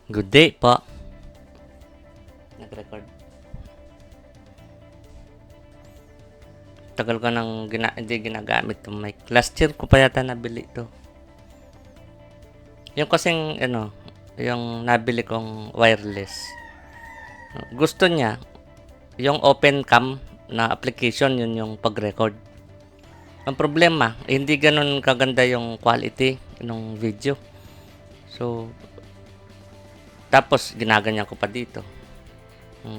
Good day po. Nag-record. Tagal ko nang hindi ginagamit yung mic. Last year ko pa yata nabili to. Yung kasing yung nabili kong wireless. Gusto niya yung open cam na application, yun yung pag-record. Ang problema, hindi ganun kaganda yung quality ng video. So, tapos ginaganyan ko pa dito.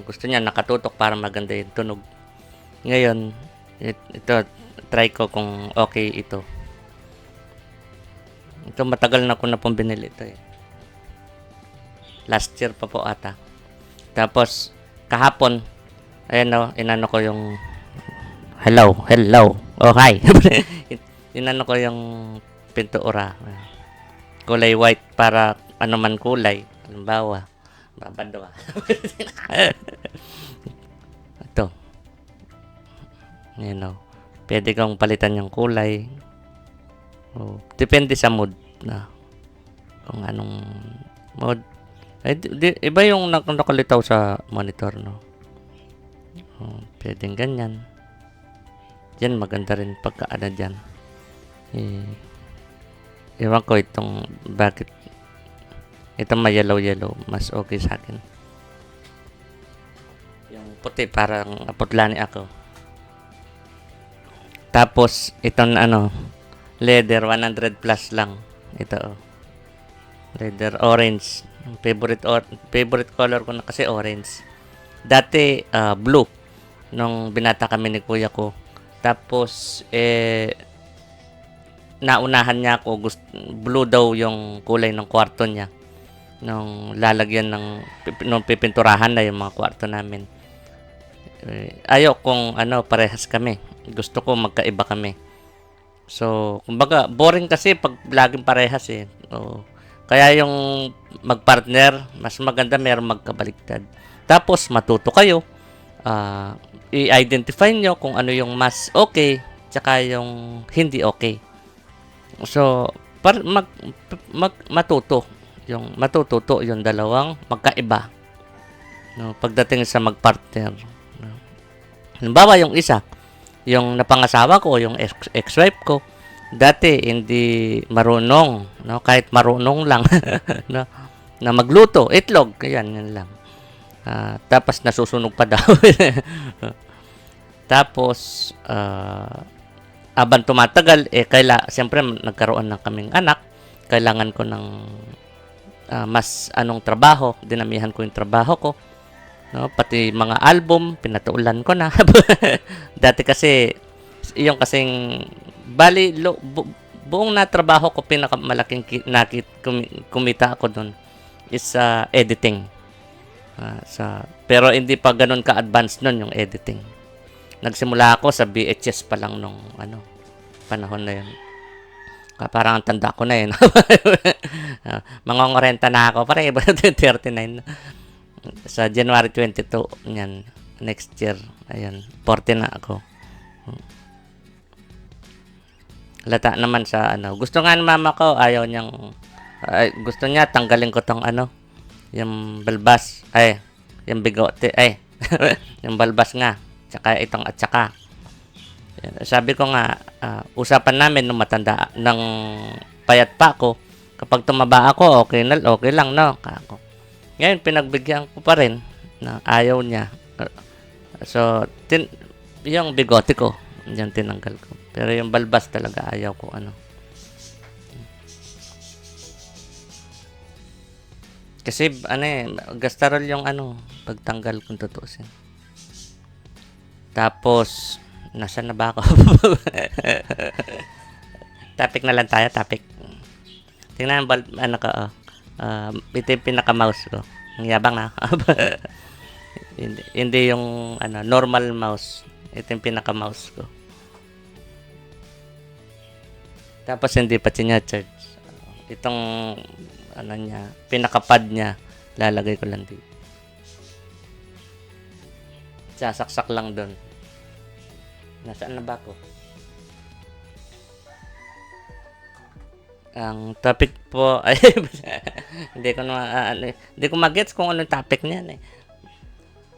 Gusto niya nakatutok para maganda yung tunog. Ngayon, ito, try ko kung okay ito. Ito matagal na ko na pong binili ito eh. Last year pa po ata. Tapos, kahapon, ayan o, inano ko yung hello, oh hi. Inano ko yung pintura. Kulay white para ano man kulay. Halimbawa, babado. Ito. Ayan o. Pwede kong palitan yung kulay. Depende sa mood na kung anong mood. Iba yung nakalitaw sa monitor, no? Pwedeng ganyan. Yan, maganda rin pagkaana dyan. Ewan ko itong bakit itong may yellow mas okay sa akin. Yung puti parang aputlani ako. Tapos itong leather 100 plus lang ito. Leather orange. Favorite color ko na kasi orange. Dati blue nung binata kami ni kuya ko. Tapos naunahan niya ako, blue daw yung kulay ng kwarto niya nung lalagyan nung pipinturahan na yung mga kwarto namin. Ayaw kung parehas kami. Gusto ko magkaiba kami. So, kumbaga, boring kasi pag laging parehas eh. Kaya yung magpartner, mas maganda merong magkabaliktad. Tapos, matuto kayo. I-identify nyo kung ano yung mas okay, tsaka yung hindi okay. So, matututo yung dalawang magkaiba. No, pagdating sa magpartner. No. Halimbawa, yung isa, yung napangasawa ko, yung ex-wife ko, dati hindi marunong, no, kahit marunong lang no, na magluto, itlog, yan lang. Tapos nasusunog pa daw. Tapos habang tumatagal siyempre nagkaroon ng kaming anak, kailangan ko ng mas trabaho, dinamihan ko yung trabaho ko, no, pati mga album pinatuulan ko na. Dati kasi yung kasing bali buong natrabaho ko, pinakamalaking kumita ako doon is editing. Pero hindi pa ganun ka-advanced nun yung editing. Nagsimula ako sa VHS pa lang nung panahon na yun. Parang ang tanda ko na yun. Mangongorenta na ako. Parang iba 39. Sa January 22, yan. Next year. Ayan. 40 na ako. Lata naman sa Gusto nga ng mama ko, ayaw niyang gusto niya tanggalin ko tong yung balbas. Yung bigote. Yung balbas nga. Tsaka itong at saka. Sabi ko nga, usapan namin nung matanda, nang payat pa ako, kapag tumaba ako, okay lang, no? Ngayon, pinagbigyan ko pa rin na ayaw niya. So, yung bigote ko, yung tinanggal ko. Pero yung balbas talaga, ayaw ko, Kasi, gastarol yung pagtanggal kung tutusin. Tapos, nasaan na ba ako? Topic na lang tayo, topic. Tingnan ito yung pinaka-mouse ko. Ang yabang na. hindi yung normal mouse. Ito yung pinaka-mouse ko. Tapos hindi pa sinya-charge. Itong pinaka-pad niya, lalagay ko lang dito. Sasaksak lang doon. Nasaan na ba ako? Ang topic po ay Hindi ko hindi ko magets kung anong topic niyan eh.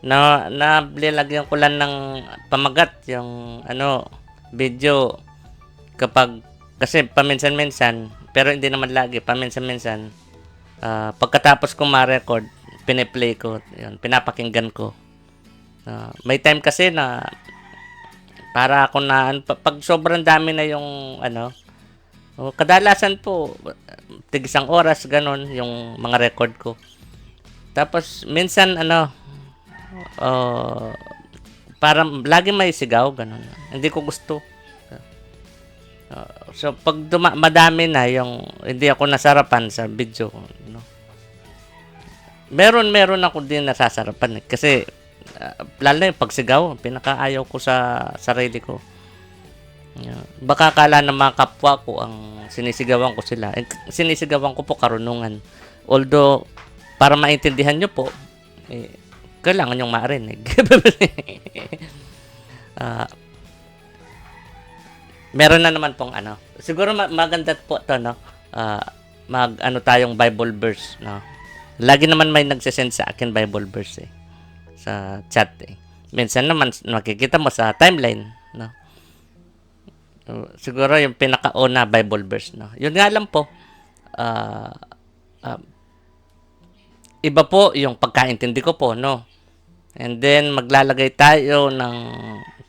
Nilagyan ko lang ng pamagat yung video kapag kasi paminsan-minsan pero hindi naman lagi paminsan-minsan pagkatapos ko ma-record piniplay ko yun, pinapakinggan ko may time kasi na para ako na pag sobrang dami na yung kadalasan po tig isang oras ganon yung mga record ko tapos minsan parang lagi may sigaw ganon hindi ko gusto. So pag madami na yung hindi ako nasarapan sa video no. Meron ako din nasasarapan kasi lalo na yung pagsigaw pinakaayaw ko sa sarili ko. Baka akala ng mga kapwa ko ang sinisigawan ko sila. Sinisigawan ko po karunungan. Although para maintindihan nyo po kailangan yung marinig. Meron na naman pong siguro maganda po to no. Tayong Bible verse no. Lagi naman may nagse-send sa akin Bible verse sa chat Minsan naman makikita mo sa timeline no. Siguro yung pinakauna Bible verse no. Yun nga lang po iba po yung pagkaintindi ko po no. And then maglalagay tayo ng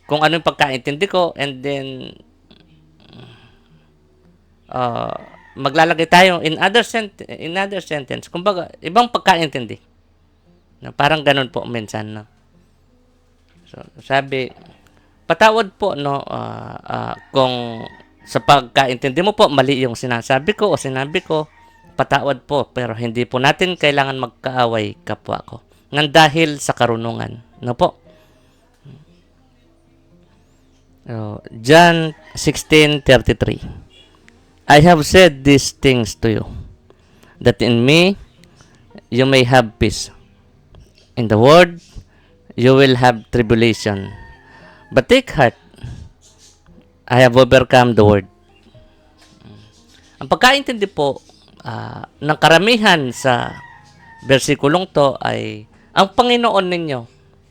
kung ano yung pagkaintindi ko and then maglalagay tayo in other sentence. Kumbaga, ibang pagkaintindi. No, parang ganun po minsan, no. So, sabi, patawad po, no, kung sa pagkaintindi mo po, mali yung sinasabi ko o sinabi ko, patawad po, pero hindi po natin kailangan magkaaway kapwa ko. Nang dahil sa karunungan. No po? John 16:33 I have said these things to you, that in me you may have peace. In the world you will have tribulation. But take heart, I have overcome the world. Ang pagkaintindi po ng karamihan sa versikulong to ay ang Panginoon ninyo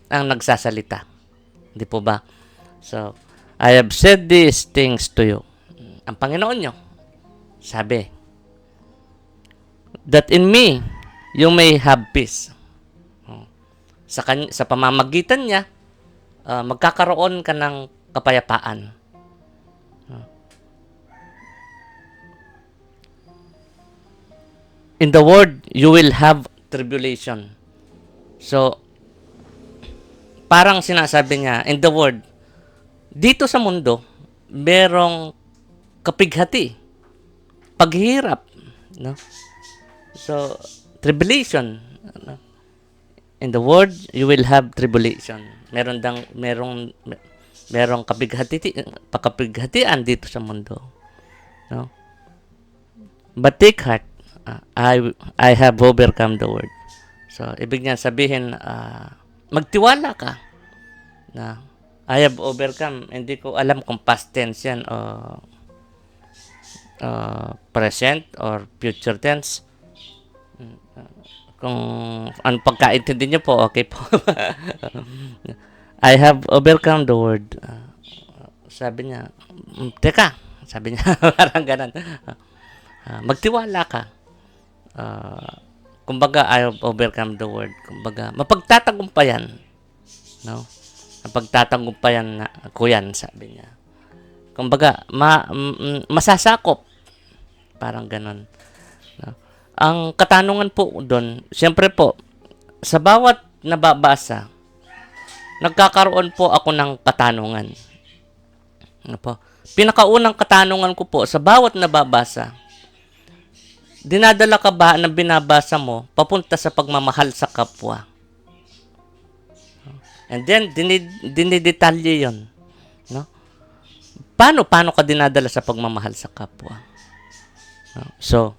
ang nagsasalita. Hindi po ba? So, I have said these things to you. Ang Panginoon nyo, sabi, that in me, you may have peace. Sa pamamagitan niya, magkakaroon ka ng kapayapaan. In the world, you will have tribulation. So, parang sinasabi niya, in the world, dito sa mundo, merong kapighati, paghihirap, no? So, tribulation, no? In the world, you will have tribulation. Merong kapighatian dito sa mundo, no? But take heart, I have overcome the world. So, ibig niya sabihin, magtiwala ka na I have overcome. Hindi ko alam kung past tense yan o present or future tense. Kung ano pagkaintindi niyo po, okay po. I have overcome the world. Sabi niya, teka, sabi niya, parang ganun. Magtiwala ka. Kumbaga, I have overcome the world. Kumbaga, mapagtatagumpayan. No? Mapagtatagumpayan ko yan, sabi niya. Kumbaga, masasakop. Parang ganun. No? Ang katanungan po doon, siyempre po, sa bawat nababasa, nagkakaroon po ako ng katanungan. Ano po? Pinakaunang katanungan ko po, sa bawat nababasa, dinadala ka ba na binabasa mo papunta sa pagmamahal sa kapwa? And then, dinidetalye yun. No? Paano ka dinadala sa pagmamahal sa kapwa? No? So,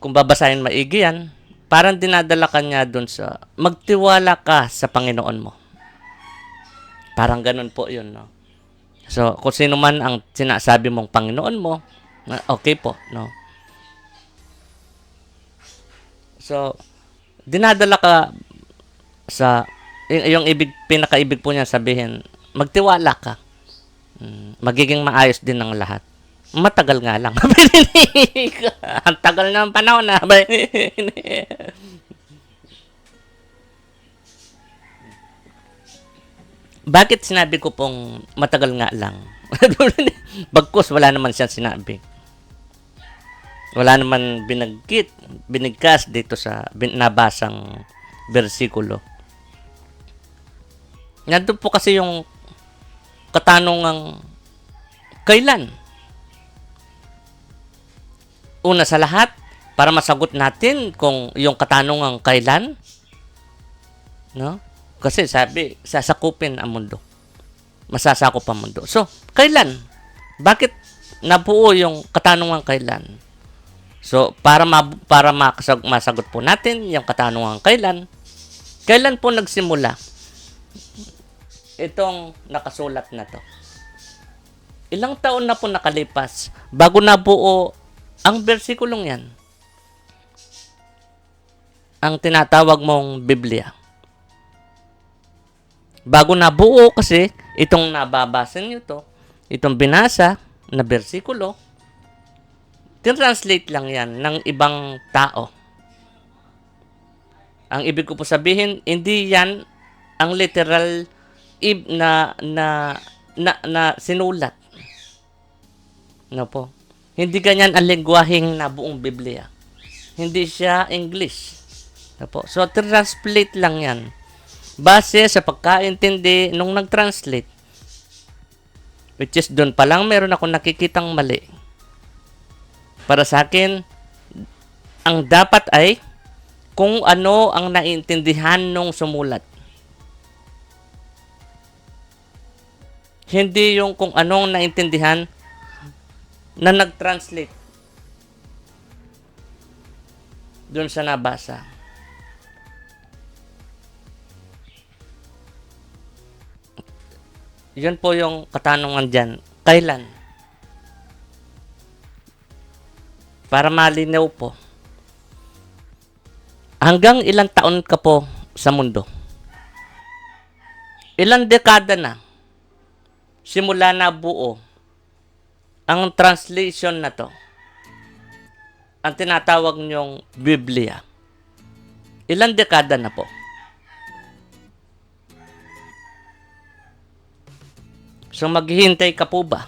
kung babasahin maigi yan, parang dinadala ka niya dun sa magtiwala ka sa Panginoon mo. Parang ganun po yun, no? So, kung sino man ang sinasabi mong Panginoon mo, okay po, no? So, dinadala ka sa, yung pinakaibig po niya sabihin, magtiwala ka. Magiging maayos din ang lahat. Matagal nga lang. Ang tagal ng panahon na. Bakit sinabi ko pong matagal nga lang? Bagkus, wala naman siyang sinabi. Wala naman binigkas dito sa nabasang bersikulo. Nandun po kasi yung katanungang kailan? Una sa lahat, para masagot natin kung yung katanungang kailan, no? Kasi sabi, sasakupin ang mundo. Masasakop ang mundo. So, kailan? Bakit nabuo yung katanungang kailan? So, para masagot po natin yung katanungang kailan po nagsimula itong nakasulat na to? Ilang taon na po nakalipas bago nabuo ang bersikulong yan? Ang tinatawag mong Biblia. Bago nabuo kasi itong nababasa nyo to, itong binasa na bersikulo, translate lang yan ng ibang tao. Ang ibig ko po sabihin, hindi yan ang literal na sinulat. No po. Hindi ganyan ang lengguwaheng nabuong Biblia. Hindi siya English. No po. So, translate lang yan. Base sa pagkaintindi nung nag-translate. Which is doon pa lang meron ako nakikitang mali. Para sa akin, ang dapat ay kung ano ang naintindihan nung sumulat. Hindi yung kung anong naintindihan na nag-translate doon sa nabasa. Yun po yung katanungan dyan. Kailan? Para malinaw po. Hanggang ilang taon ka po sa mundo? Ilang dekada na simula na buo ang translation na to? Ang tinatawag niyong Biblia. Ilang dekada na po? So maghihintay ka po ba?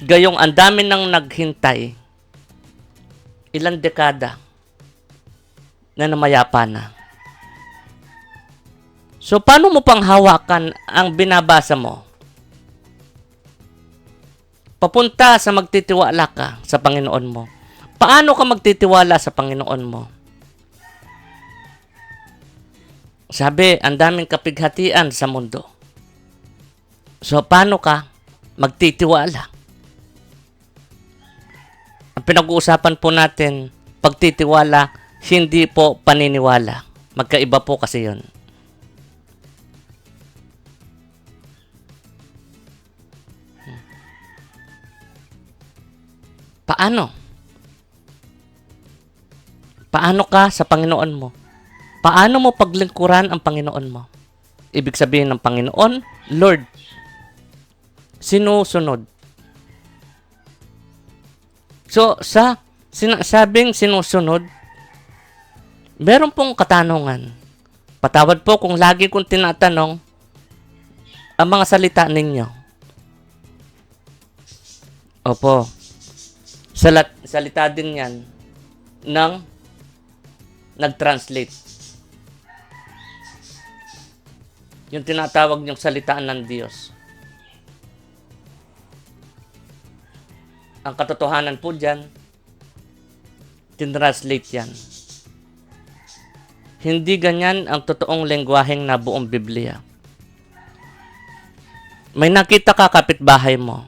Gayong ang dami nang naghintay. Ilang dekada na namayapa na. So paano mo pang hawakan ang binabasa mo? Papunta sa magtitiwala ka sa Panginoon mo. Paano ka magtitiwala sa Panginoon mo? Sabi, ang daming kapighatian sa mundo. So, paano ka magtitiwala? Ang pinag-uusapan po natin, pagtitiwala, hindi po paniniwala. Magkaiba po kasi yun. Paano? Paano ka sa Panginoon mo? Paano mo paglingkuran ang Panginoon mo? Ibig sabihin ng Panginoon, Lord, sinusunod. So, sa sinasabing sinusunod, meron pong katanungan. Patawad po kung lagi kong tinatanong ang mga salita ninyo. Opo. Salita din yan ng nag-translate. Yung tinatawag niyong salitaan ng Diyos. Ang katotohanan po dyan, tinranslate yan. Hindi ganyan ang totoong lengguwaheng na buong Biblia. May nakita ka kapitbahay mo.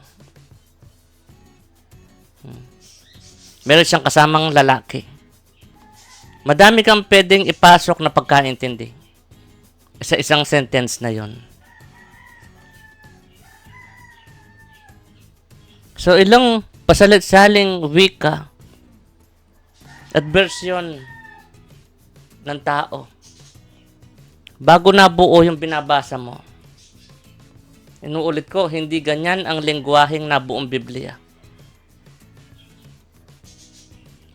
Meron siyang kasamang lalaki. Madami kang pwedeng ipasok na pagkaintindi sa isang sentence na yon. So, ilang pasalit-saling wika at bersyon ng tao. Bago nabuo yung binabasa mo. Inuulit ko, hindi ganyan ang lengguwaheng nabuong Biblia.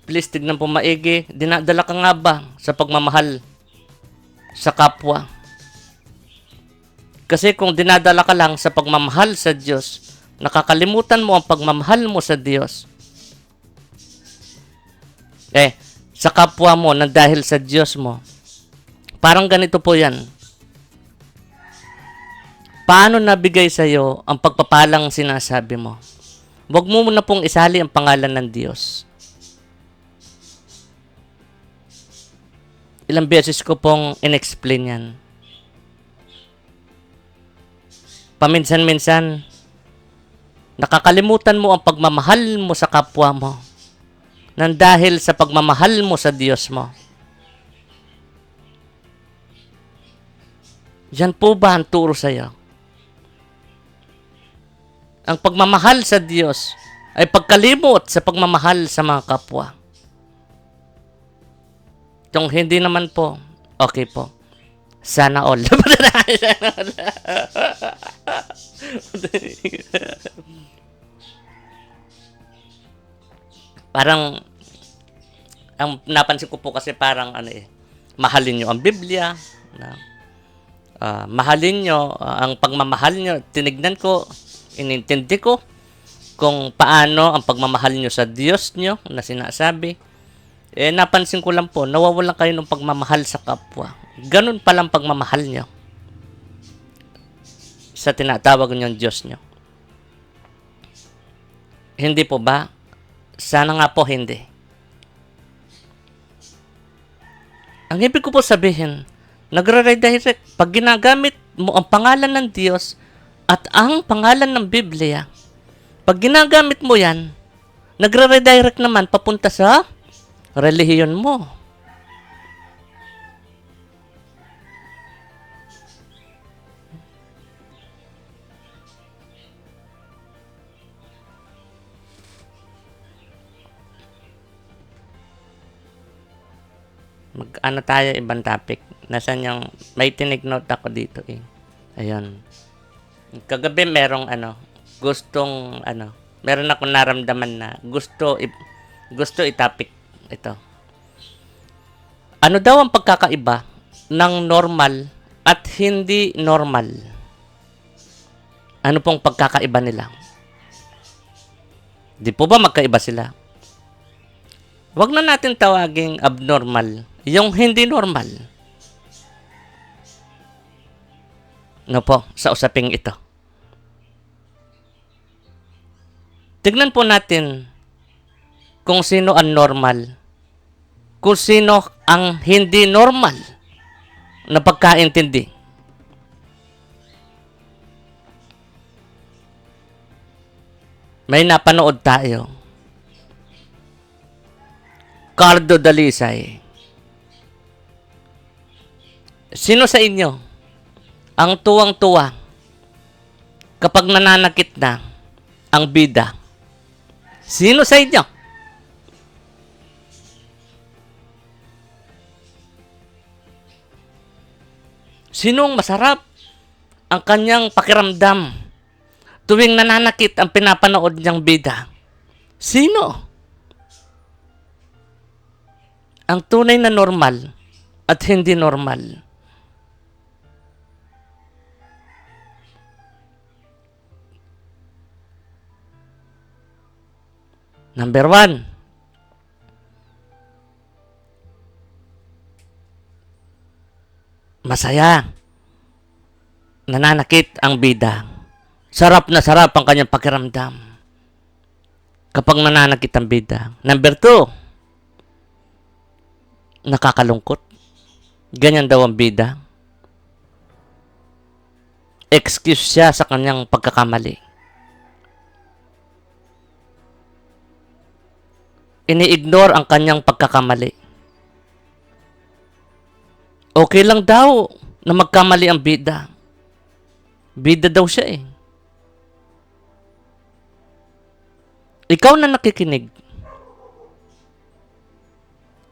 Please, tignan po maigi. Dinadala ka nga ba sa pagmamahal sa kapwa? Kasi kung dinadala ka lang sa pagmamahal sa Diyos, nakakalimutan mo ang pagmamahal mo sa Diyos. Sa kapwa mo na dahil sa Diyos mo. Parang ganito po yan. Paano nabigay sa iyo ang pagpapalang sinasabi mo? Huwag mo muna pong isali ang pangalan ng Diyos. Ilang beses ko pong in-explain yan. Paminsan-minsan, nakakalimutan mo ang pagmamahal mo sa kapwa mo nang dahil sa pagmamahal mo sa Diyos mo. Yan po ba ang turo sa iyo? Ang pagmamahal sa Diyos ay pagkalimot sa pagmamahal sa mga kapwa. Kung hindi naman po, okay po. Sana all. Parang, ang napansin ko po kasi parang mahalin nyo ang Biblia. Mahalin nyo ang pagmamahal nyo. Tinignan ko, inintindi ko kung paano ang pagmamahal nyo sa Diyos nyo na sinasabi. Napansin ko lang po, nawawalan kayo ng pagmamahal sa kapwa. Ganun palang pagmamahal nyo sa tinatawag nyo Diyos nyo. Hindi po ba? Sana nga po hindi. Ang ibig ko po sabihin, nagre-redirect. Pag ginagamit mo ang pangalan ng Diyos at ang pangalan ng Biblia, pag ginagamit mo yan, nagre-redirect naman papunta sa relihiyon mo. Mag-ano tayo, ibang topic. Nasaan yung, may tinignote ako dito Ayun. Kagabi merong gustong meron akong naramdaman na gusto i-topic ito. Ano daw ang pagkakaiba ng normal at hindi normal? Ano pong pagkakaiba nila? Di po ba magkaiba sila? Huwag na natin tawaging abnormal yung hindi normal. No po, sa usaping ito. Tignan po natin kung sino ang normal, kung sino ang hindi normal na pagkaintindi. May napanood tayo. Cardo Dalisay. Sino sa inyo ang tuwang-tuwa kapag nananakit na ang bida? Sino sa inyo? Sinong masarap ang kanyang pakiramdam tuwing nananakit ang pinapanood niyang bida? Sino? Ang tunay na normal at hindi normal. Number 1, masaya. Nananakit ang bida. Sarap na sarap ang kanyang pakiramdam kapag nananakit ang bida. Number 2, nakakalungkot. Ganyan daw ang bida. Excuse siya sa kanyang pagkakamali. Ini-ignore ang kanyang pagkakamali. Okay lang daw na magkamali ang bida. Bida daw siya Ikaw na nakikinig.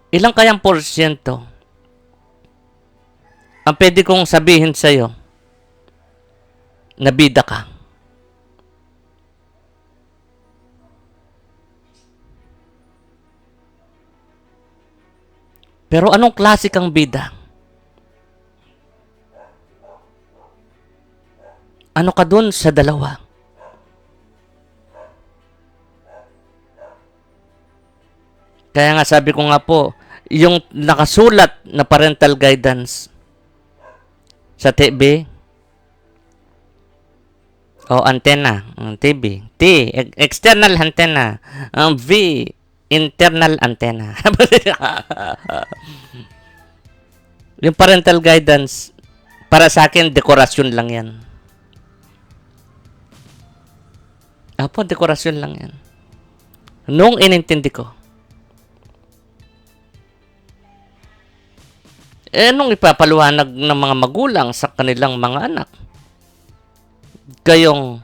Ilang kayang porsyento ang pwede kong sabihin sa'yo na bida ka? Pero anong klase kang bida? Ano ka dun sa dalawa? Kaya nga sabi ko nga po, yung nakasulat na parental guidance sa TV o antenna, TV, external antenna, V, internal antenna. Yung parental guidance, para sa akin, dekorasyon lang yan. Apo, dekorasyon lang yan. Nung inintindi ko, nung ipapaluhanag ng mga magulang sa kanilang mga anak, gayong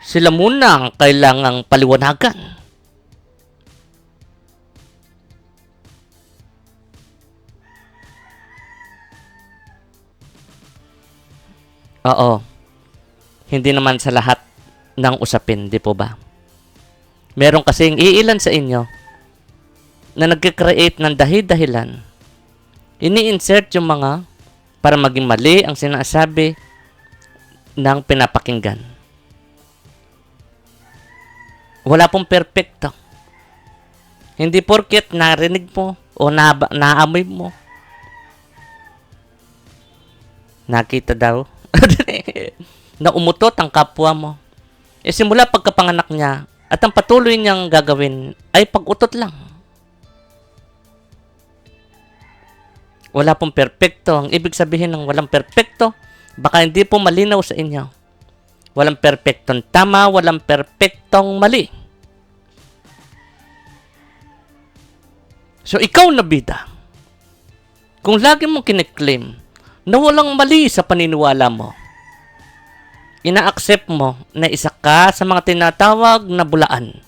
sila muna ang kailangang paliwanagan. Oo. Hindi naman sa lahat ng usapin, di po ba? Meron kasing iilan sa inyo na nag-create ng dahilan. Ini-insert yung mga para maging mali ang sinasabi ng pinapakinggan. Wala pong perfecto. Hindi porket narinig mo o naamoy mo. Nakita daw na umutot ang kapwa mo. Simula pagkapanganak niya at ang patuloy niyang gagawin ay pag-utot lang. Wala pong perpekto. Ang ibig sabihin ng walang perpekto, baka hindi po malinaw sa inyo. Walang perpektong tama, walang perpektong mali. So, ikaw na bida, kung lagi mong kiniklaim na walang mali sa paniniwala mo, ina-accept mo na isa ka sa mga tinatawag na bulaan.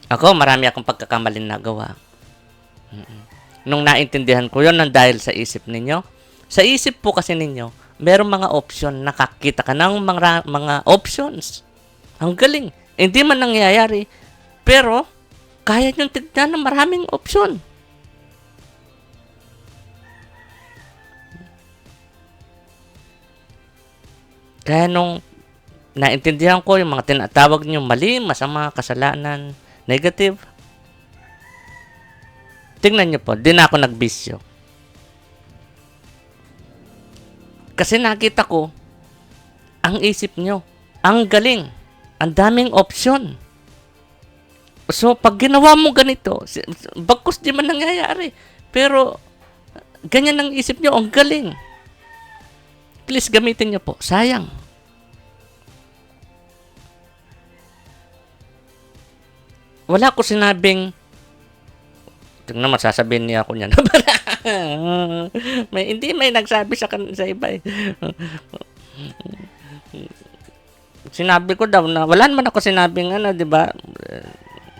Ako, marami akong pagkakamalin na gawa. Nung naintindihan ko yun, nang dahil sa isip ninyo, sa isip po kasi ninyo, merong mga option, nakakita ka ng mga options. Ang galing. Hindi man nangyayari, pero kaya nyo tignan ng maraming option. Kaya nung naintindihan ko yung mga tinatawag nyo mali, masama, kasalanan, negative, tingnan nyo po, di na ako nagbisyo. Kasi nakita ko, ang isip nyo, ang galing, ang daming option. So, pag ginawa mo ganito, bagkus di man nangyayari, pero ganyan ang isip nyo, ang galing. Please, gamitin nyo po, sayang. Wala ko sinabing, tingnan, masasabihin niya ako niyan. May nagsabi sa iba eh. Sinabi ko daw na, wala naman ako sinabing di ba?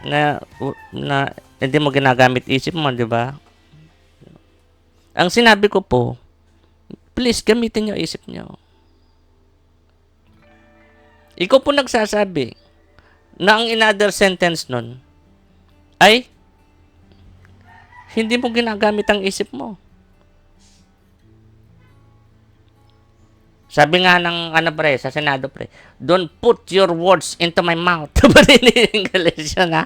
Na hindi mo ginagamit isip mo, di ba? Ang sinabi ko po, please, gamitin niyo isip niyo. Ikaw po nagsasabi na ang another sentence nun ay hindi mo ginagamit ang isip mo. Sabi nga ng sa Senado pre, don't put your words into my mouth. English yun, ha?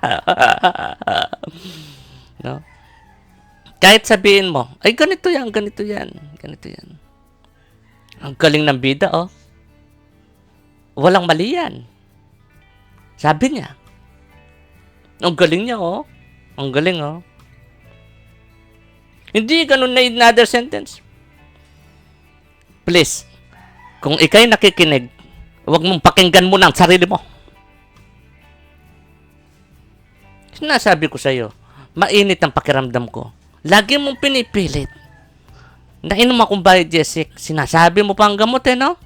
No? Kahit sabihin mo, ay ganito yan. Ang galing ng bida, oh. Walang mali yan. Sabi niya. Ang galing niya, oh. Ang galing, oh. Hindi ganun na another sentence. Please, kung ikay nakikinig, huwag mong pakinggan mo ng sarili mo. Sinasabi ko sa'yo, mainit ang pakiramdam ko. Lagi mong pinipilit. Nainom akong Biogesic. Sinasabi mo pa ang gamot, no?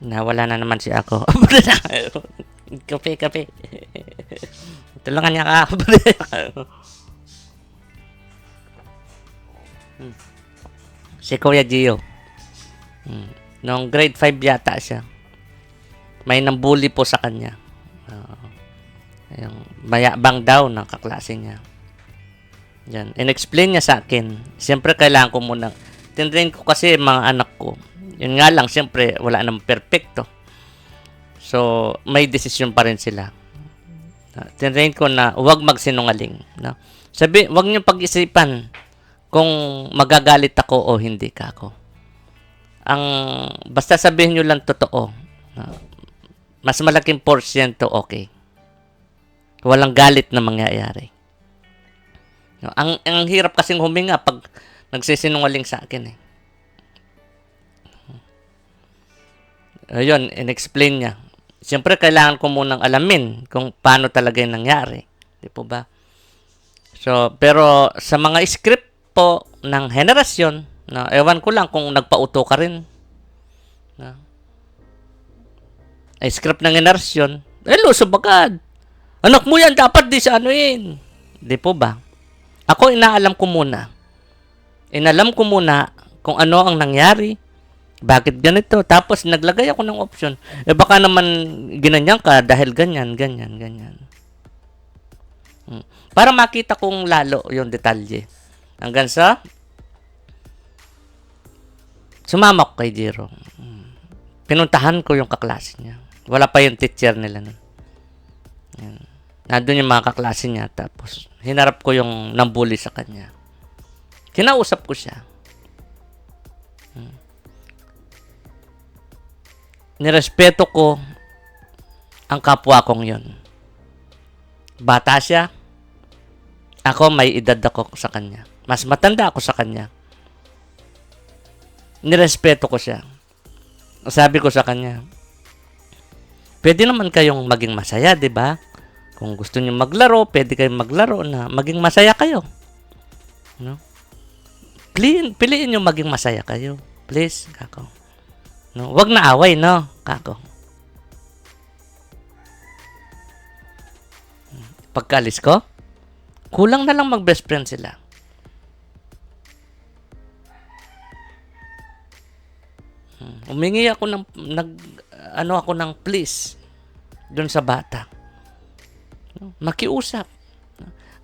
Nawala na naman si ako. Kape, kape. Tulungan niya ka. Si Kuya Gio. Noong grade 5 yata siya. May nambully po sa kanya. Yung mayabang daw ng kaklase niya. Yan. In-explain niya sa akin. Siyempre, kailangan ko muna. Tinrain ko kasi mga anak ko. Yun nga lang, siyempre, wala namang perfecto. So, may desisyon pa rin sila. Tinrain ko na huwag magsinungaling. No? Huwag niyo pag-isipan kung magagalit ako o hindi ka ako. Basta sabihin niyo lang totoo. Mas malaking porsyento okay. Walang galit na mangyayari. No, ang hirap kasing huminga pag nagsisinungaling sa akin eh. Ayun, in-explain niya. Siyempre, kailangan ko munang alamin kung paano talaga yung nangyari. Di po ba? So, pero sa mga script po ng henerasyon, no, ewan ko lang kung nagpauto ka rin. No? Ay, script ng henerasyon, lusog agad. Anak mo yan, dapat di sa anuin. Di po ba? Ako, inaalam ko muna. Inalam ko muna kung ano ang nangyari. Bakit ganito? Tapos, naglagay ako ng option. Baka naman ginanyan ka dahil ganyan. Para makita kong lalo yung detalye. Hanggang sa sumama ko kay Jiro. Pinuntahan ko yung kaklase niya. Wala pa yung teacher nila nun. Nandun yung mga kaklase niya. Tapos, hinarap ko yung nambuli sa kanya. Kinausap ko siya. Nirespeto ko ang kapwa kong yun. Bata siya. Ako, may edad ako sa kanya. Mas matanda ako sa kanya. Nirespeto ko siya. Sabi ko sa kanya, pwede naman kayong maging masaya, di ba? Kung gusto niyo maglaro, pwede kayong maglaro na maging masaya kayo. No? Piliin niyo maging masaya kayo. Please, kako. No? Wag na away, no? Kako. Pagkaalis ko, kulang na lang mag-best friend sila. Humingi ako ng please doon sa bata. Makiusap.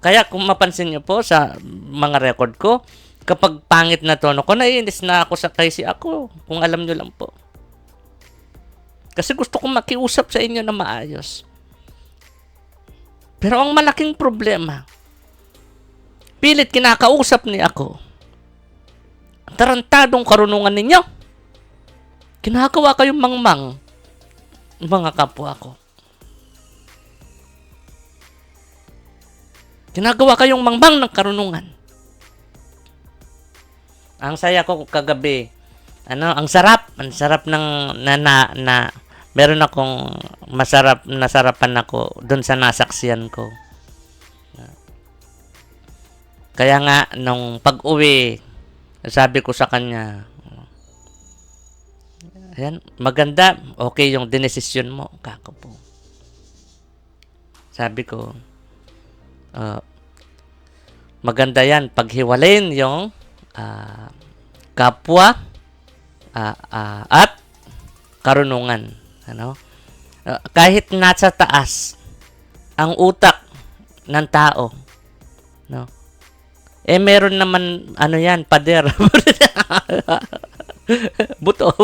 Kaya kung mapansin niyo po sa mga record ko, kapag pangit na tono ko, naiinis na ako sa kay si ako. Kung alam niyo lang po. Kasi gusto kong makiusap sa inyo na maayos. Pero ang malaking problema, pilit kinakausap ni ako. Tarantadong karunungan ninyo. Kinakawa kayong mangmang, mga kapwa ko. Ginagawa kayong mangmang ng karunungan. Ang saya ko kagabi, ang sarap ng meron akong nasarapan ako doon sa nasaksiyan ko. Kaya nga nung pag-uwi, sabi ko sa kanya, ayan, maganda, okay yung dinesisyon mo, kako po. Sabi ko, maganda yan, paghiwalayin yung kapwa at karunungan. Kahit nasa taas ang utak ng tao, no? Meron naman, yan, pader. Buto.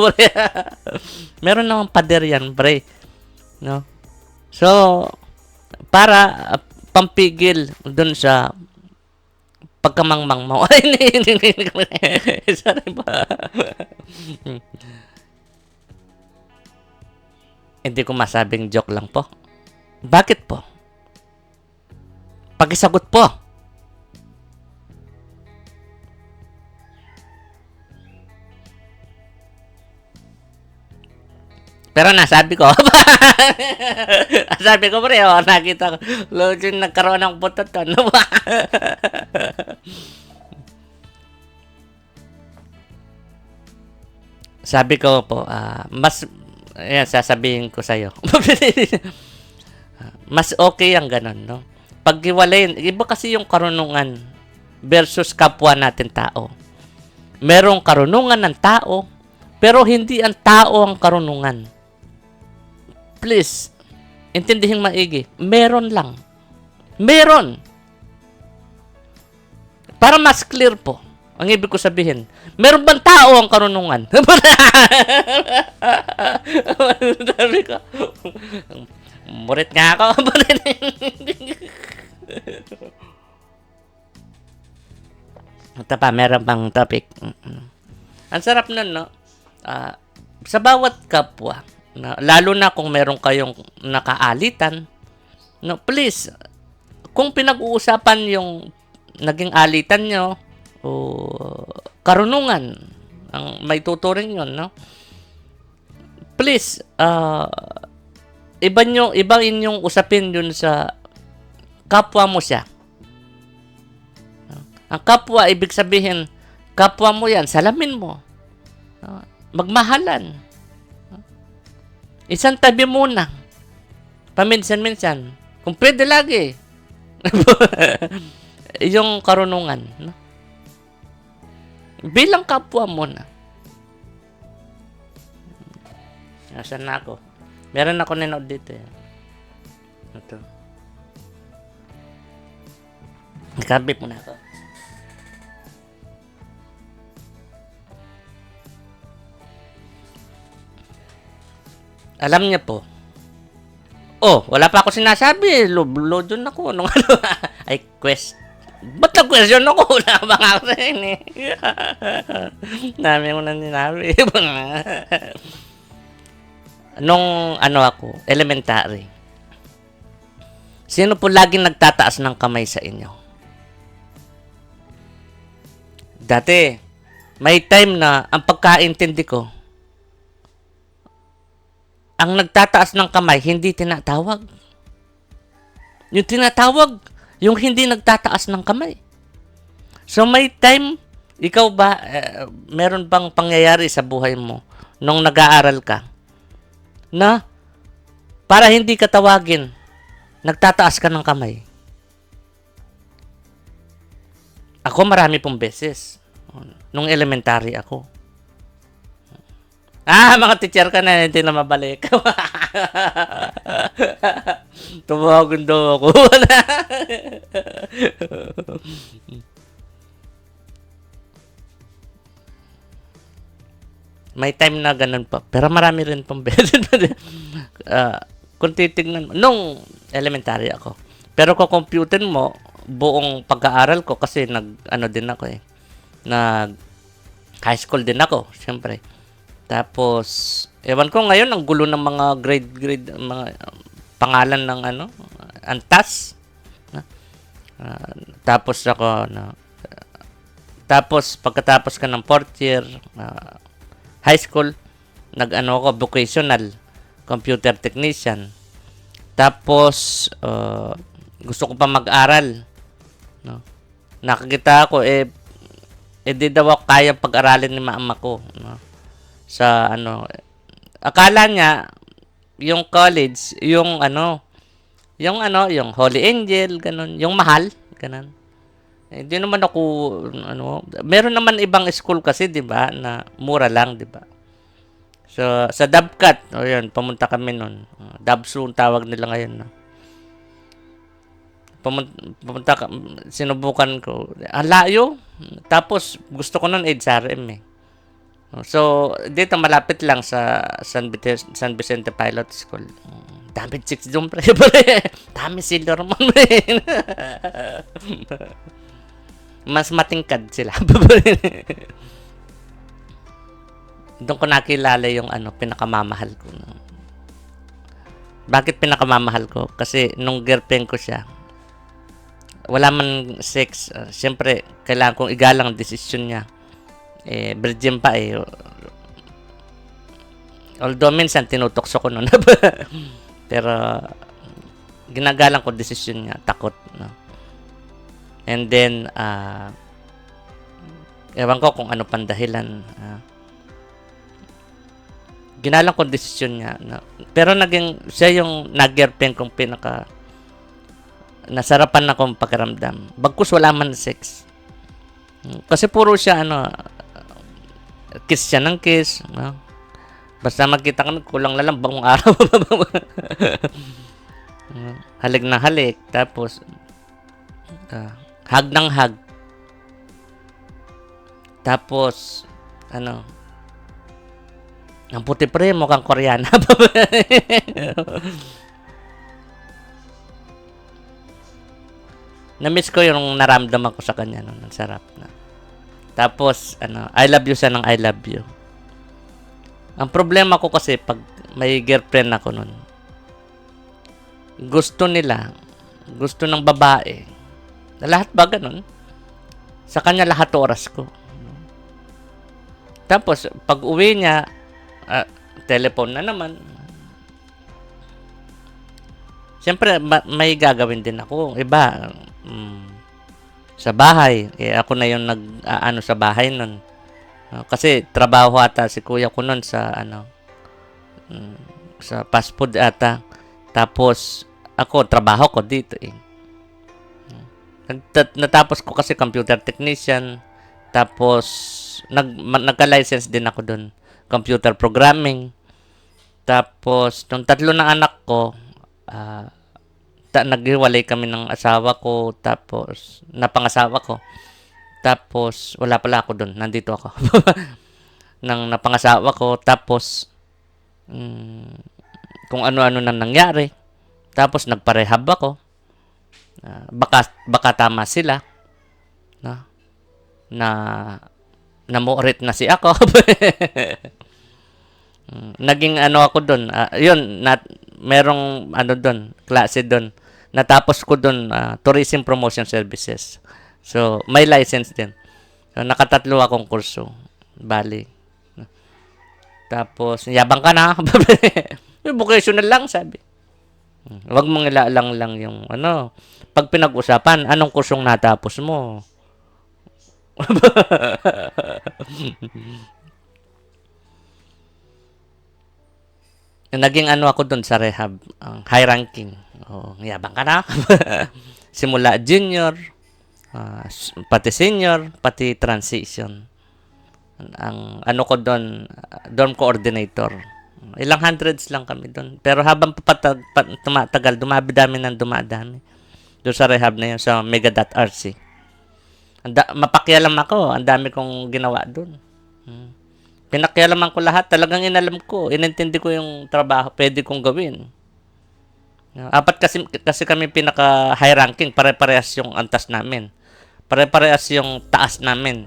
Meron naman pader yan, pre. No? So, para pampigil dun sa pagkamangmang mo. Ay, sorry ba? Hindi ko masabing joke lang po. Bakit po? Pakisagot po. Pero nasabi ko, sabi ko pre, nakita ko, yung nagkaroon ng butot to, no? Sabi ko po, mas Ayan, sasabihin ko sa'yo. Mas okay ang ganun, no? Paghiwalayin, iba kasi yung karunungan versus kapwa natin tao. Merong karunungan ng tao, pero hindi ang tao ang karunungan. Please, intindihin maigi. Meron lang. Meron. Para mas clear po, ang ibig ko sabihin, meron bang tao ang karunungan? Sabi ko, murit nga ako. Ito pa, meron pang topic. Ang sarap nun, no? Sa bawat kapwa, lalo na kung meron kayong nakaalitan, no, please, kung pinag-uusapan yung naging alitan nyo o karunungan, ang may tuturing yun, no? Please, ibang inyong usapin yun sa kapwa mo siya. Ang kapwa, ibig sabihin, kapwa mo yan, salamin mo. Magmahalan. Isang tabi muna. Paminsan-minsan. Kung pwede lagi. Yung karunungan. No? Bilang kapwa mo na. Nasaan na ako? Meron ako nanood dito. Ito. Nakabip mo na ako. Alam niya po. Oh, wala pa ako sinasabi. Load yun ako. Nung ano, ay, ba't nag-question ako? Wala ba nga ako rin eh. Dami mo na ninabi. Nung ano ako, elementary. Sino po laging nagtataas ng kamay sa inyo? Dati, may time na ang pagkaintindi ko, ang nagtataas ng kamay, hindi tinatawag. Yung tinatawag, yung hindi nagtataas ng kamay. So may time, ikaw ba, meron bang pangyayari sa buhay mo nung nag-aaral ka na para hindi ka tawagin, nagtataas ka ng kamay? Ako marami pong beses. Nung elementary ako. Mga teacher ka na, hindi na mabalik. Tumawagan daw ako. May time na ganun pa. Pero marami rin pang beses. Kung titignan mo, nung elementary ako. Pero kung computer mo, buong pag-aaral ko, kasi ano din ako eh. High school din ako, syempre. Tapos, ewan ko ngayon, ang gulo ng mga grade, mga pangalan ng antas. Tapos pagkatapos ka ng 4th year, high school, ako, vocational, computer technician. Tapos, gusto ko pa mag-aral. No? Nakakita ako, di daw ako kaya pag-aralin ni mama ko. No? Sa akala niya yung college, yung Holy Angel, ganun, yung mahal, ganun. Hindi naman ako meron naman ibang school kasi, 'di ba, na mura lang, 'di ba? So sa Dabcat, yun, pumunta kami noon. Dabsu tawag nila ngayon, no. Sinubukan ko. Ang layo. Tapos gusto ko noon HRM eh. So, dito malapit lang sa San Vicente Pilot School. Dami chicks doon, pre. Dami silver man, pre. Mas matingkad sila. Doon ko nakilala yung pinakamamahal ko. Bakit pinakamamahal ko? Kasi nung girlfriend ko siya, wala man sex. Siyempre, kailangan kong igalang ang desisyon niya. Virgin pa eh. Although minsan tinutokso ko noon. Pero ginagalang ko desisyon niya, takot, no. And then ewan ko kung ano pang dahilan. ginalang ko desisyon niya. Pero naging, siya yung nag-girlfriend kong pinaka, nasarapan akong pakiramdam. Bagkus wala man sex. Kasi puro siya, kiss siya ng kiss. No? Basta magkita kami, kulang na lang, bangong araw. Halik na halik. Tapos, hug ng hug. Tapos, ang puti pre, mukhang Koreana. Na-miss ko yung naramdaman ko sa kanya nun. Ang sarap na. Tapos, I love you siya ng I love you. Ang problema ko kasi, pag may girlfriend ako nun, gusto ng babae, na lahat ba ganun? Sa kanya lahat oras ko. Tapos, pag uwi niya, telephone na naman. Siyempre, may gagawin din ako. Iba, sa bahay. Ako na yung nag-ano sa bahay nun. Kasi, trabaho ata si kuya ko nun sa, sa fast food ata. Tapos, ako, trabaho ko dito eh. Natapos ko kasi computer technician. Tapos, nagka-license din ako dun. Computer programming. Tapos, nung 3 ng anak ko, naghiwalay kami ng asawa ko. Tapos, napangasawa ko. Tapos, wala pala ako dun. Nandito ako. Nang napangasawa ko. Tapos, kung ano-ano na nangyari. Tapos, nagparehab ako. Baka tama sila. Na namurit na si ako. Naging ako doon. Yun, merong doon, klase doon. Natapos ko doon, Tourism Promotion Services. So, may license din. So, nakatatlo akong kurso. Bali. Tapos, yabang ka na. Vocational lang, sabi. Huwag mong ilalang lang yung pag pinag-usapan, anong kursong natapos mo? Naging ako dun sa rehab, high ranking. Yabang ka na. Simula junior, pati senior, pati transition. Ang ko dun, dorm coordinator. Ilang hundreds lang kami dun. Pero habang tumatagal, dumami-dami ng dumadami. Doon sa rehab na yun, sa Mega.RC. Mapakialam ako. Ang dami kong ginawa doon. Pinakialaman ko lahat. Talagang inalam ko. Inintindi ko yung trabaho pwede kong gawin. 4 kasi kami pinaka high ranking. Pare-parehas yung antas namin. Pare-parehas yung taas namin.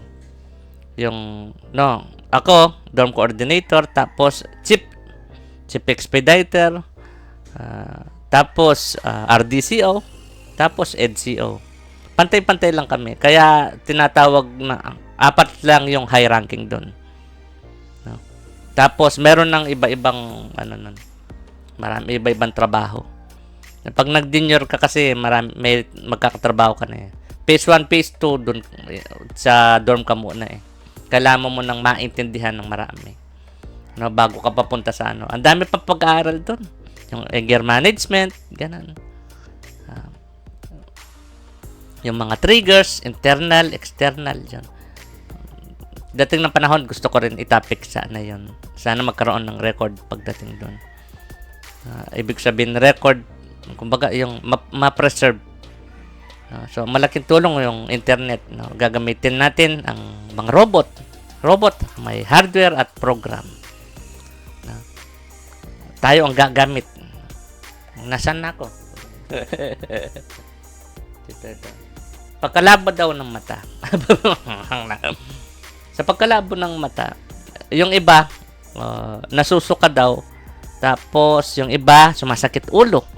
Ako, dorm coordinator. Tapos, chief expediter. Tapos, RDCO. Tapos, EDCO. Pantay-pantay lang kami. Kaya, tinatawag na 4 lang yung high ranking doon. Tapos, meron ng iba-ibang, marami iba-ibang trabaho. Pag nag-junior ka kasi, may magkakatrabaho ka na eh. Phase 1, Phase 2, dun, sa dorm ka muna eh. Kailangan mo nang maintindihan ng marami. Bago ka papunta sa Ang dami pa pag-aaral doon. Yung anger management, ganun. Yung mga triggers, internal, external, dyan. Dating ng panahon, gusto ko rin itapik sana yun. Sana magkaroon ng record pagdating doon. Ibig sabihin, record, kumbaga, yung ma-preserve. So, malaking tulong yung internet. Gagamitin natin ang mga robot. May hardware at program. Tayo ang gagamit. Nasaan na ako? Ito. Pagkalabo daw ng mata. Sa pagkalabo ng mata, yung iba, nasusuka daw. Tapos, yung iba, sumasakit ulo.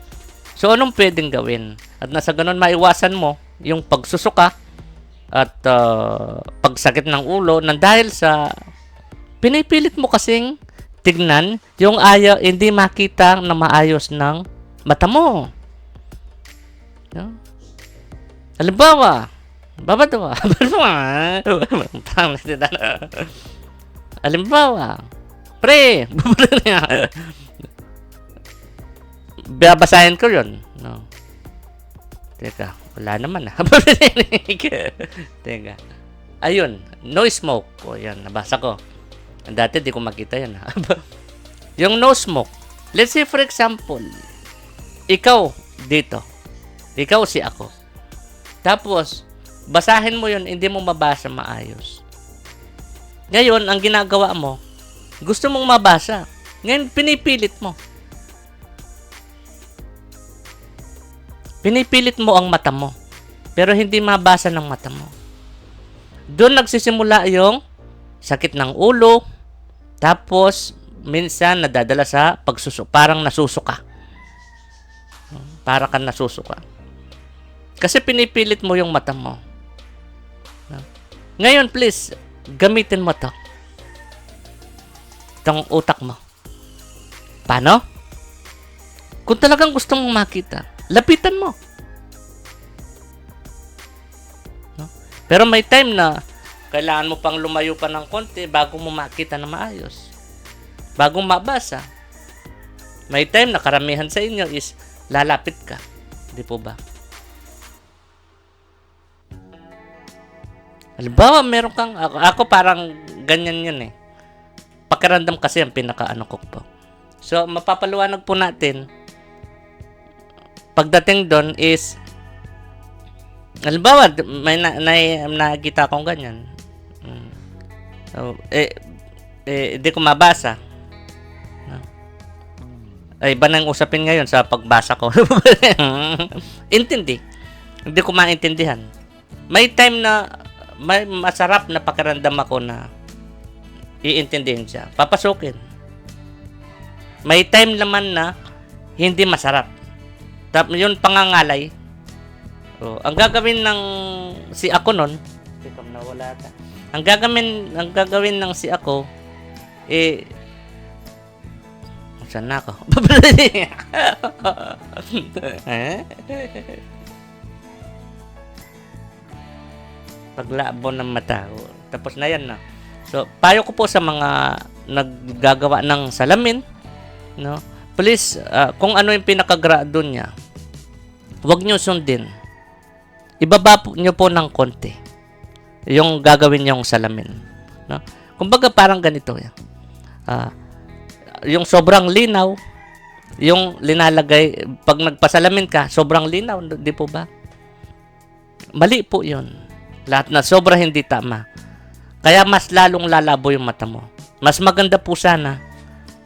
So, anong pwedeng gawin? At nasa ganun, maiwasan mo yung pagsusuka at pagsakit ng ulo nang dahil sa pinipilit mo kasing tignan yung hindi makita na maayos ng mata mo. Halimbawa, halimbawa, Pre! Babasahin ko yun. No. Teka, wala naman Teka. Ayun, no smoke. O yan, nabasa ko. Dati di ko makita yan. Yung no smoke. Let's say for example, ikaw dito. Ikaw si ako. Tapos, basahin mo yun, hindi mo mabasa maayos. Ngayon, ang ginagawa mo, gusto mong mabasa. Ngayon, pinipilit mo. Pinipilit mo ang mata mo. Pero hindi mabasa ng mata mo. Doon nagsisimula yung sakit ng ulo. Tapos, minsan nadadala sa parang nasusuka. Para kang nasusuka. Kasi pinipilit mo yung mata mo. Ngayon, please, gamitin mo to. Itong utak mo. Paano? Kung talagang gusto mong makita, lapitan mo. No? Pero may time na kailangan mo pang lumayo pa ng konti bago mo makita na maayos. Bago mabasa. May time na karamihan sa inyo is lalapit ka. Di po ba? Halimbawa, meron kang, ako parang ganyan yun eh. Pakiramdam kasi ang pinaka-ano ko po. So, mapapaluwanag po natin, pagdating doon is, halimbawa, may nakikita akong ganyan. So, di ko mabasa. Ay, iba nang usapin ngayon sa pagbasa ko. Intindi. Hindi ko maintindihan. May time na may masarap na pakiramdam ako na iintindihin siya. Papasukin. May time naman na hindi masarap. Yun pangangalay. Ang gagawin ng si ako nun, ang gagawin ng si ako, saan na ako? Paglabo ng mata. Tapos na yan na. So, payo ko po sa mga naggagawa ng salamin, no? Please, kung ano yung pinakagrado niya, huwag nyo sundin. Ibaba nyo po ng konti yung gagawin nyong salamin. No? Kumbaga parang ganito. Yung sobrang linaw, yung linalagay, pag nagpasalamin ka, sobrang linaw, di po ba? Mali po yun. Lahat na sobra hindi tama. Kaya mas lalong lalabo yung mata mo. Mas maganda po sana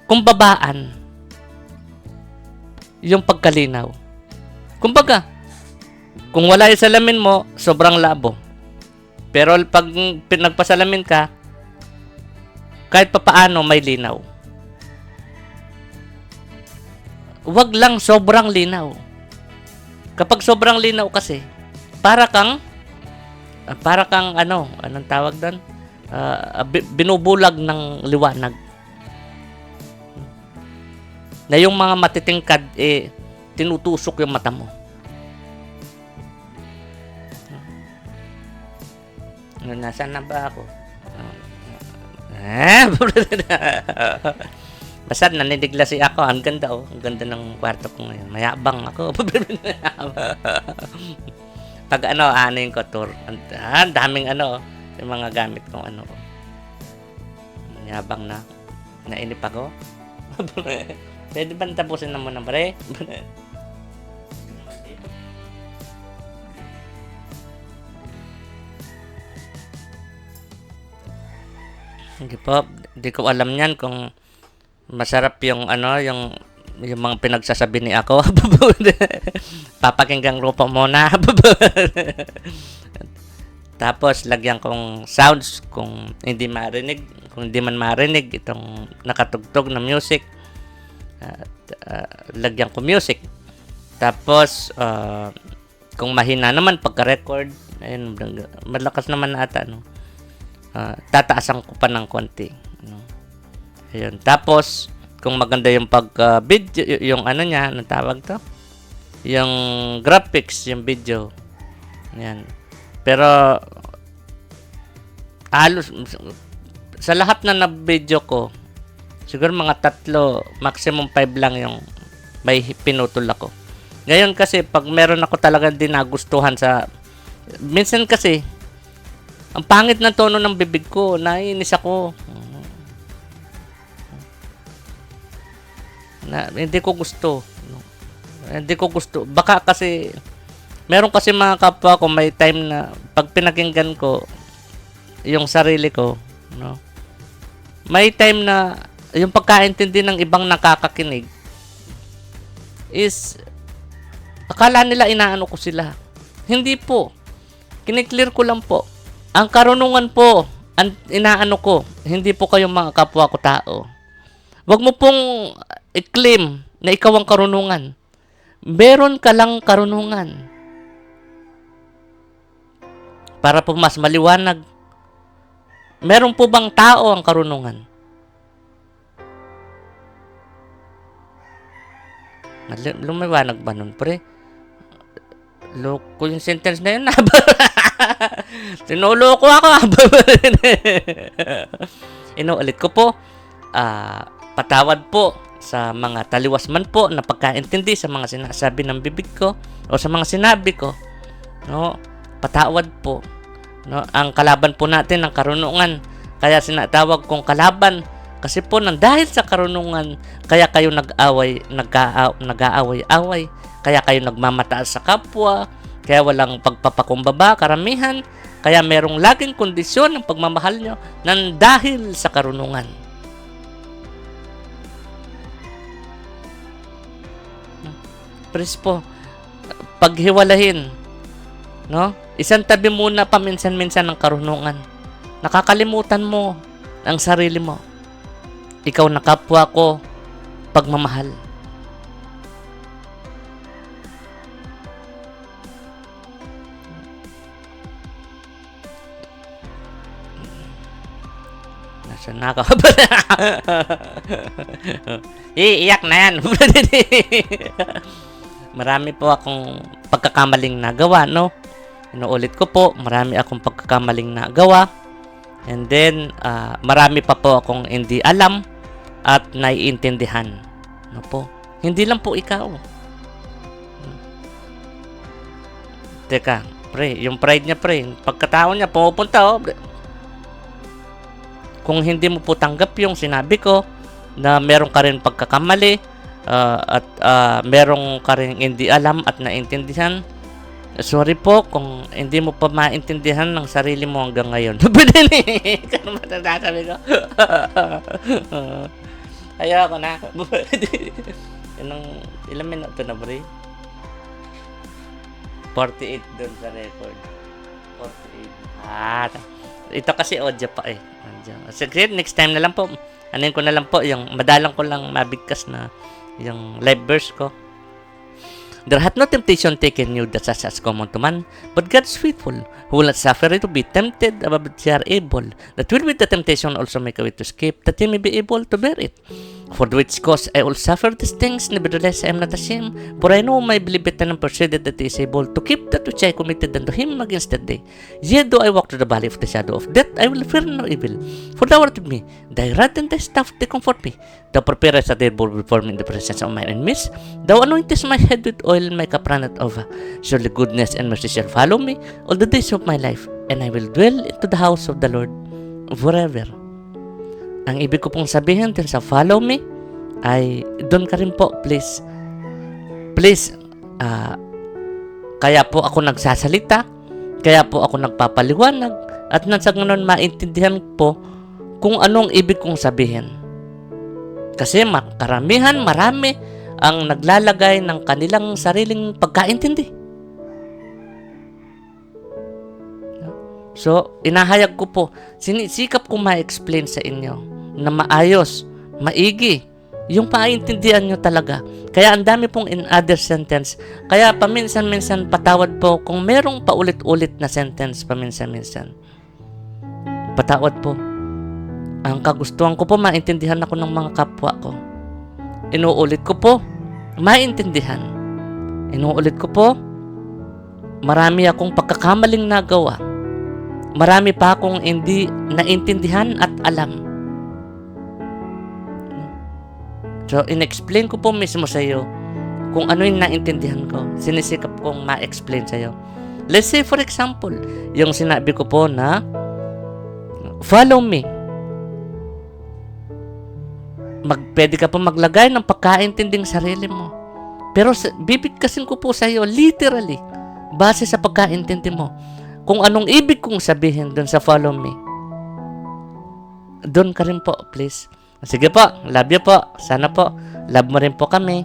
kung babaan yung pagkalinaw. Kumbaga, kung wala yung salamin mo, sobrang labo. Pero pag pinagpasalamin ka, kahit papaano may linaw. Huwag lang sobrang linaw. Kapag sobrang linaw kasi, para kang anong tawag doon? Binubulag ng liwanag. Na yung mga matitingkad, tinutusok yung mata mo. Nasaan na ba ako? Basta naninigla si ako. Ang ganda oh. Ang ganda ng kwarto ko ngayon. Mayabang ako. Pag aanin ko tour. Ang daming yung mga gamit kong Mayabang na. Nainip ako. Pwede ba tapusin na muna, pre? Hindi po. Hindi ko alam yan kung masarap yung yung mga pinagsasabi ni ako. Papakinggang rupo muna. Tapos lagyan kong sounds kung hindi man marinig itong nakatugtog na music. Lagyan ko music. Tapos kung mahina naman pagka-record, ayun, malakas naman ata tataasan ko pa ng konti. Ayun. Tapos kung maganda yung pagka-video, yung niya, anong tawag to? Yung graphics, yung video. Yan. Pero halos sa lahat na video ko, Siguro mga 3, maximum 5 lang yung may pinutol ako. Ngayon kasi, pag meron ako talagang dinagustuhan sa... Minsan kasi, ang pangit ng tono ng bibig ko, naiinis ako. Hindi ko gusto. Hindi ko gusto. Baka kasi, meron kasi mga kapwa ko, may time na, pag pinakinggan ko, yung sarili ko, no? May time na, yung pagkaintindi ng ibang nakakakinig, is, akala nila inaano ko sila. Hindi po. Kiniklear ko lang po. Ang karunungan po, ang inaano ko, hindi po kayong mga kapwa ko tao. Huwag mo pong i-claim na ikaw ang karunungan. Meron ka lang karunungan. Para po mas maliwanag, meron po bang tao ang karunungan? Lumiwanag ba nun, pre? Loko yung sentence na yun. Sinuloko ako. Inuulit ko po, patawad po sa mga taliwas man po na pagkaintindi sa mga sinasabi ng bibig ko o sa mga sinabi ko. No? Patawad po. No? Ang kalaban po natin ang karunungan. Kaya sinatawag kong kalaban. Kasi po nang dahil sa karunungan, kaya kayo nag-aaway-away, kaya kayo nagmamataas sa kapwa, kaya walang pagpapakumbaba, karamihan, kaya merong laging kondisyon ng pagmamahal nyo nang dahil sa karunungan. Pres po, paghiwalahin, no? Isang tabi muna paminsan-minsan ng karunungan. Nakakalimutan mo ang sarili mo. Ikaw na kapwa ko, pagmamahal. Nasaan na ako? Iiyak na yan. Marami po akong pagkakamaling nagawa, no? Inuulit ko po, marami akong pagkakamaling nagawa. And then, marami pa po akong hindi alam at naiintindihan. No po? Hindi lang po ikaw. Teka, pre, yung pride niya, pre, pagkatao niya, pumupunta, oh. Kung hindi mo po tanggap yung sinabi ko, na meron ka rin pagkakamali, at meron ka rin hindi alam at naintindihan, sorry po kung hindi mo pa maintindihan ng sarili mo hanggang ngayon. Ano ba sasabi ko? Ayoko na. Ilang minuto na, bro? 48 doon sa record. 48. Ito kasi audio pa eh. Sige, next time na lang po. Anin ko na lang po yung madalang ko lang mabigkas na yung live verse ko. There hath no temptation taken you that such as common to man, but God is faithful, who will not suffer you to be tempted above that ye are able, that will with the temptation also make a way to escape, that ye may be able to bear it. For the which cause I will suffer these things, nevertheless I am not ashamed, for I know my belief and am persuaded that he is able to keep that which I committed unto him against that day. Yet though I walk through the valley of the shadow of death, I will fear no evil, for thou art with me, thy rod and thy staff they comfort me. Thou preparest a table before me in the presence of my enemies, thou anointest my head with oil, my cup runneth over. Surely goodness and mercy shall follow me all the days of my life, and I will dwell into the house of the Lord forever. Ang ibig ko pong sabihin din sa follow me ay doon ka rin po, please. Please, kaya po ako nagsasalita, kaya po ako nagpapaliwanag, at nang sa ganun maintindihan po kung anong ibig kong sabihin. Kasi karamihan, marami ang naglalagay ng kanilang sariling pagkaintindi. So, inahayag ko po, sinisikap ko ma-explain sa inyo na maayos, maigi, yung paintindihan nyo talaga. Kaya ang dami pong in other sentence. Kaya paminsan-minsan patawad po kung merong paulit-ulit na sentence paminsan-minsan. Patawad po. Ang kagustuhan ko po, maintindihan ako ng mga kapwa ko. Inuulit ko po, maintindihan. Inuulit ko po, marami akong pagkakamaling nagawa. Marami pa akong hindi naintindihan at alam. So, in-explain ko po mismo sa iyo kung ano yung naintindihan ko. Sinisikap kong ma-explain sa iyo. Let's say, for example, yung sinabi ko po na, follow me. Pwede ka po maglagay ng pagkaintinding sarili mo. Pero bibigkasin ko po sa iyo, literally, base sa pagkaintindi mo, kung anong ibig kong sabihin dun sa follow me. Doon ka rin po, please. Sige po, love you po. Sana po, love mo rin po kami.